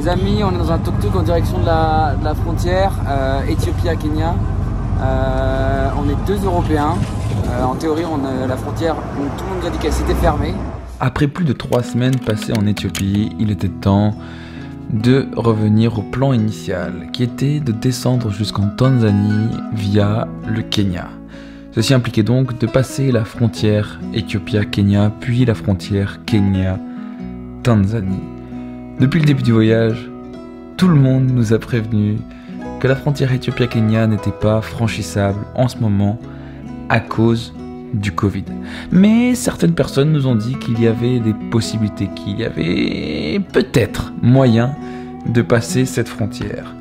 Les amis, on est dans un tuk-tuk en direction de la frontière Éthiopie-Kenya. On est deux Européens. En théorie, la frontière, tout le monde nous a dit qu'elle s'était fermée. Après plus de 3 semaines passées en Éthiopie, il était temps de revenir au plan initial, qui était de descendre jusqu'en Tanzanie via le Kenya. Ceci impliquait donc de passer la frontière Éthiopie-Kenya, puis la frontière Kenya-Tanzanie. Depuis le début du voyage, tout le monde nous a prévenu que la frontière Éthiopie-Kenya n'était pas franchissable en ce moment à cause du Covid. Mais certaines personnes nous ont dit qu'il y avait des possibilités, qu'il y avait peut-être moyen de passer cette frontière.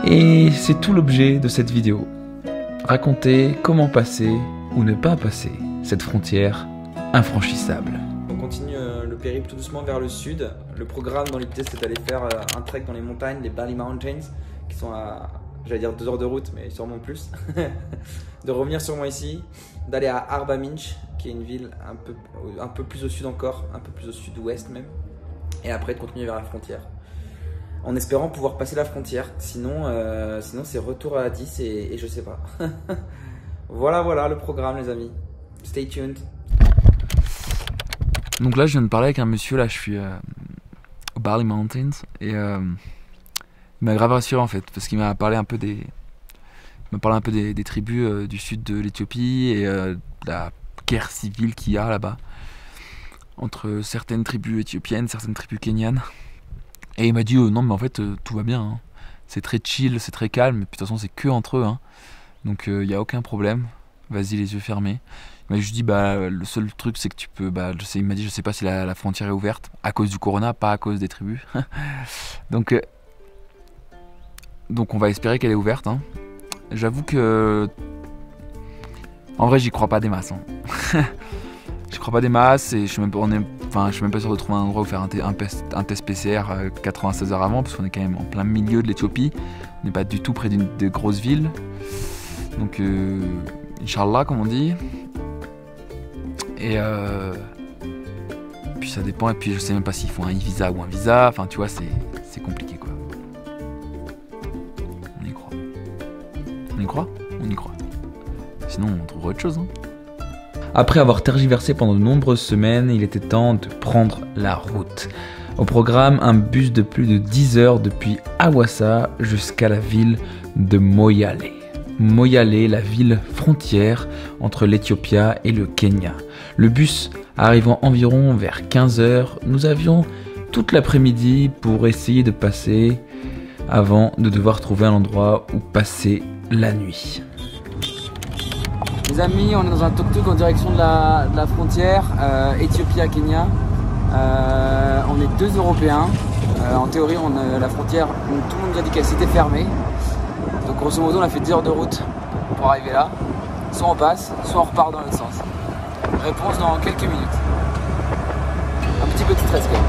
Et c'est tout l'objet de cette vidéo. Raconter comment passer ou ne pas passer cette frontière infranchissable. On continue le périple tout doucement vers le sud. Le programme dans l'idée c'était d'aller faire un trek dans les montagnes, les Bali Mountains, qui sont à, j'allais dire 2 heures de route, mais sûrement plus. De revenir sûrement ici, d'aller à Arba Minch, qui est une ville un peu plus au sud encore, un peu plus au sud-ouest même, et après de continuer vers la frontière. En espérant pouvoir passer la frontière, sinon c'est retour à Addis et je sais pas. Voilà le programme les amis. Stay tuned. Donc là je viens de parler avec un monsieur, là je suis au Bali Mountains et il m'a grave rassuré en fait, parce qu'il m'a parlé un peu des tribus du sud de l'Éthiopie et de la guerre civile qu'il y a là-bas entre certaines tribus éthiopiennes, certaines tribus kenyanes. Et il m'a dit non mais en fait tout va bien, hein. C'est très chill, c'est très calme, et puis de toute façon c'est que entre eux, hein. Donc il n'y a aucun problème, vas-y les yeux fermés. Mais je lui dis le seul truc c'est que tu peux, il m'a dit je sais pas si la frontière est ouverte à cause du corona, pas à cause des tribus. Donc on va espérer qu'elle est ouverte, hein. J'avoue que en vrai j'y crois pas des masses, hein. J'y crois pas des masses et je suis même pas sûr de trouver un endroit où faire un test PCR 96 heures avant, parce qu'on est quand même en plein milieu de l'Éthiopie, on n'est pas du tout près d'une des grosses villes, donc Inch'Allah comme on dit. Et puis ça dépend, et puis je sais même pas s'il faut un e-visa ou un visa, enfin tu vois c'est compliqué quoi. On y croit. On y croit ? On y croit. Sinon on trouvera autre chose, hein. Après avoir tergiversé pendant de nombreuses semaines, il était temps de prendre la route. Au programme, un bus de plus de 10 heures depuis Hawassa jusqu'à la ville de Moyale. Moyale, la ville frontière entre l'Éthiopie et le Kenya. Le bus arrivant environ vers 15 heures, nous avions toute l'après-midi pour essayer de passer avant de devoir trouver un endroit où passer la nuit. Les amis, on est dans un tuk-tuk en direction de la frontière Éthiopie-Kenya. On est deux Européens. En théorie, la frontière, tout le monde nous a dit qu'elle s'était fermée. Donc grosso modo, on a fait 10 heures de route pour arriver là. Soit on passe, soit on repart dans l'autre sens. Réponse dans quelques minutes. Un petit peu de stress quand même.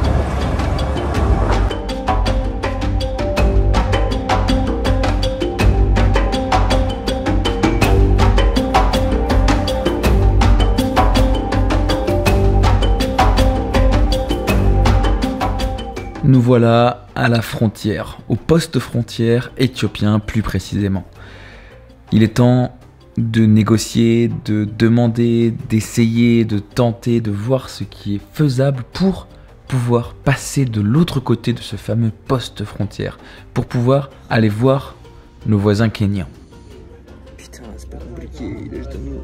Nous voilà à la frontière, au poste frontière éthiopien plus précisément. Il est temps de négocier, de demander, d'essayer, de tenter, de voir ce qui est faisable pour pouvoir passer de l'autre côté de ce fameux poste frontière, pour pouvoir aller voir nos voisins kenyans. Putain, c'est pas compliqué, il a juste à nous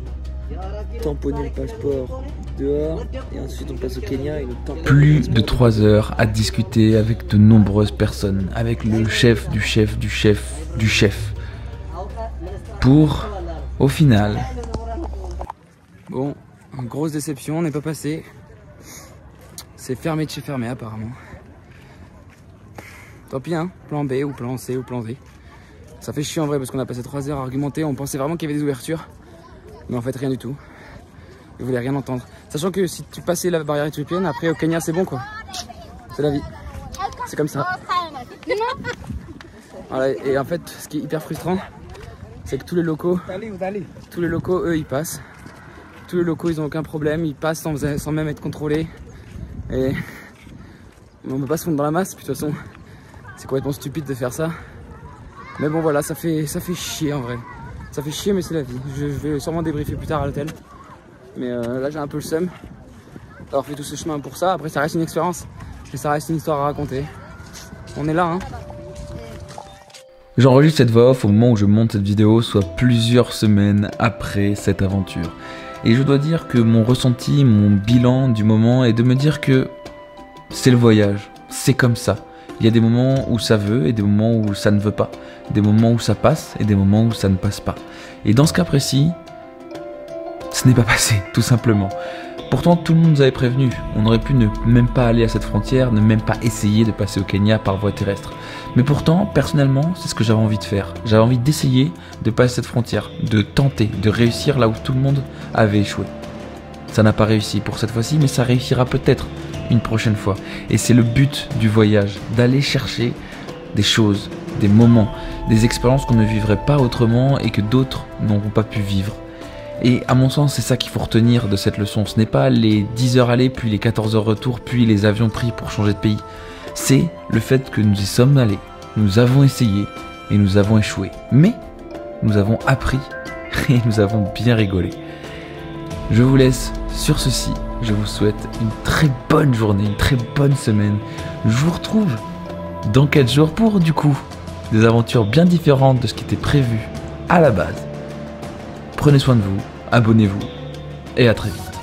tamponner le passeport dehors et ensuite on passe au Kenya et nous tamponne. Plus de 3 heures à discuter avec de nombreuses personnes, avec le chef du chef du chef du chef, pour, au final... Bon, grosse déception, on n'est pas passé. C'est fermé de chez fermé apparemment. Tant pis hein, plan B ou plan C ou plan D. Ça fait chiant en vrai parce qu'on a passé 3 heures à argumenter, on pensait vraiment qu'il y avait des ouvertures. Mais en fait rien du tout. Ils voulaient rien entendre. Sachant que si tu passais la barrière éthiopienne, après au Kenya c'est bon quoi. C'est la vie. C'est comme ça. Voilà, et en fait ce qui est hyper frustrant, c'est que tous les locaux eux ils passent. Tous les locaux ils ont aucun problème, ils passent sans même être contrôlés. Et on peut pas se fondre dans la masse, puis de toute façon c'est complètement stupide de faire ça. Mais bon voilà, ça fait chier en vrai. Ça fait chier mais c'est la vie. Je vais sûrement débriefer plus tard à l'hôtel. Mais là j'ai un peu le seum d'avoir fait tout ce chemin pour ça. Après ça reste une expérience et ça reste une histoire à raconter. On est là hein. J'enregistre cette voix off au moment où je monte cette vidéo, soit plusieurs semaines après cette aventure. Et je dois dire que mon ressenti, mon bilan du moment est de me dire que c'est le voyage, c'est comme ça. Il y a des moments où ça veut et des moments où ça ne veut pas. Des moments où ça passe et des moments où ça ne passe pas. Et dans ce cas précis, ce n'est pas passé, tout simplement. Pourtant, tout le monde nous avait prévenu. On aurait pu ne même pas aller à cette frontière, ne même pas essayer de passer au Kenya par voie terrestre. Mais pourtant, personnellement, c'est ce que j'avais envie de faire. J'avais envie d'essayer de passer cette frontière, de tenter, de réussir là où tout le monde avait échoué. Ça n'a pas réussi pour cette fois-ci, mais ça réussira peut-être une prochaine fois. Et c'est le but du voyage, d'aller chercher des choses, des moments, des expériences qu'on ne vivrait pas autrement et que d'autres n'auront pas pu vivre. Et à mon sens, c'est ça qu'il faut retenir de cette leçon. Ce n'est pas les 10 heures aller, puis les 14 heures retour, puis les avions pris pour changer de pays. C'est le fait que nous y sommes allés, nous avons essayé et nous avons échoué. Mais nous avons appris et nous avons bien rigolé. Je vous laisse sur ceci. Je vous souhaite une très bonne journée, une très bonne semaine. Je vous retrouve dans 4 jours pour, du coup, des aventures bien différentes de ce qui était prévu à la base. Prenez soin de vous, abonnez-vous et à très vite.